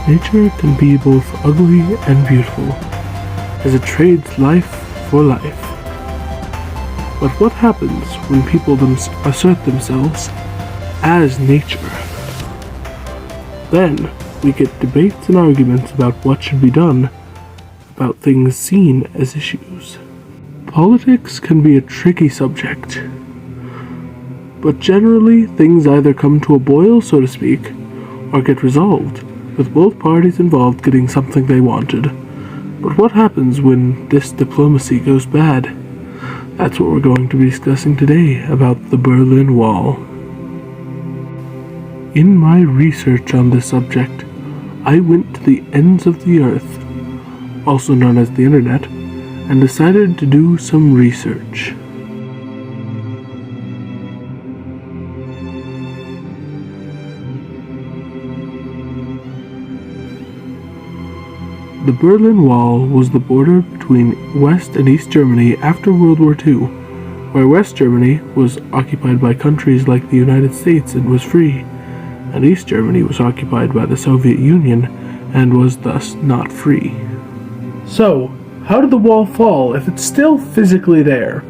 Nature can be both ugly and beautiful, as it trades life for life. But what happens when people assert themselves as nature? Then we get debates and arguments about what should be done about things seen as issues. Politics can be a tricky subject, but generally things either come to a boil, so to speak, or get resolved, with both parties involved getting something they wanted. But what happens when this diplomacy goes bad? That's what we're going to be discussing today about the Berlin Wall. In my research on this subject, I went to the ends of the earth, also known as the internet, and decided to do some research. The Berlin Wall was the border between West and East Germany after World War II, where West Germany was occupied by countries like the United States and was free, and East Germany was occupied by the Soviet Union and was thus not free. So, how did the wall fall if it's still physically there?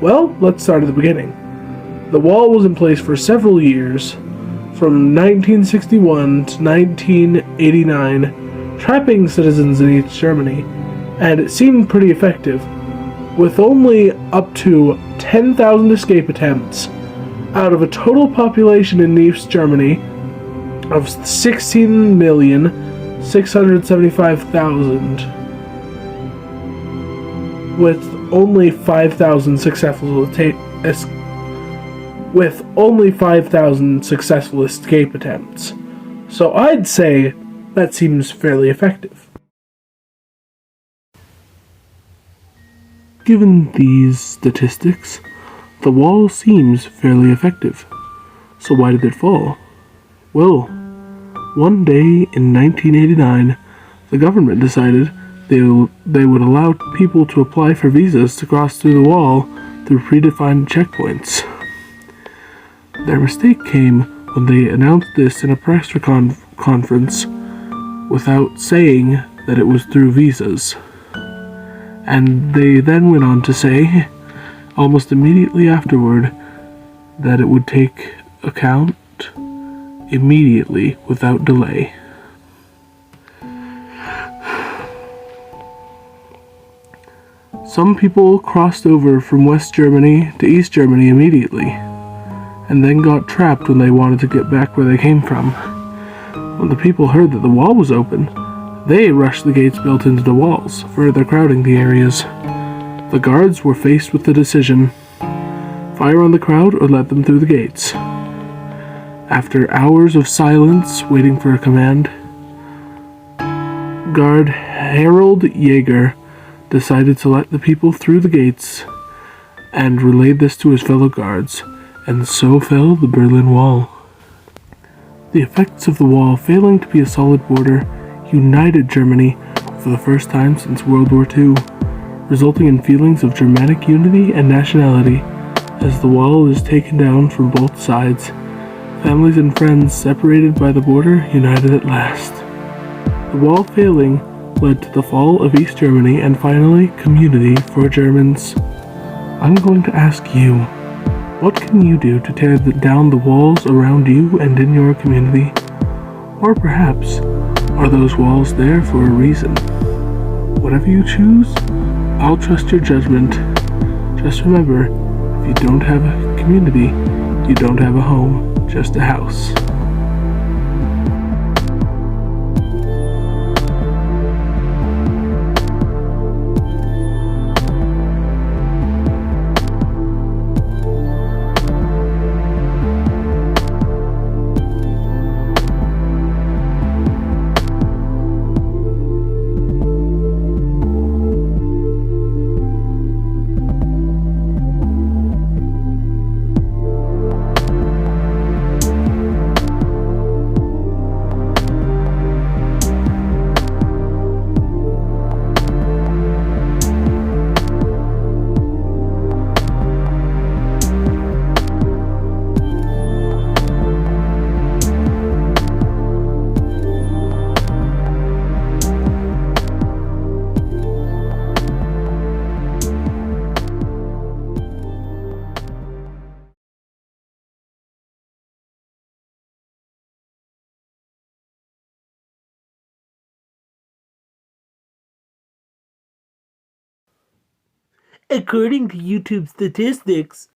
Well, let's start at the beginning. The wall was in place for several years, from 1961 to 1989, trapping citizens in East Germany, and it seemed pretty effective, with only up to 10,000 escape attempts out of a total population in East Germany of 16,675,000, with only 5,000 successful escape attempts. So I'd say that seems fairly effective. Given these statistics, the wall seems fairly effective. So why did it fall? Well, one day in 1989, the government decided they would allow people to apply for visas to cross through the wall through predefined checkpoints. Their mistake came when they announced this in a press conference without saying that it was through visas. And they then went on to say, almost immediately afterward, that it would take account immediately without delay. Some people crossed over from West Germany to East Germany immediately, and then got trapped when they wanted to get back where they came from. When the people heard that the wall was open, they rushed the gates built into the walls, further crowding the areas. The guards were faced with the decision: fire on the crowd or let them through the gates. After hours of silence waiting for a command, Guard Harold Jaeger decided to let the people through the gates and relayed this to his fellow guards, and so fell the Berlin Wall. The effects of the wall failing to be a solid border united Germany for the first time since World War II, resulting in feelings of Germanic unity and nationality. As the wall is taken down from both sides, families and friends separated by the border united at last. The wall failing led to the fall of East Germany and finally community for Germans. I'm going to ask you, what can you do to tear down the walls around you and in your community? Or perhaps, are those walls there for a reason? Whatever you choose, I'll trust your judgment. Just remember, if you don't have a community, you don't have a home, just a house. According to YouTube statistics,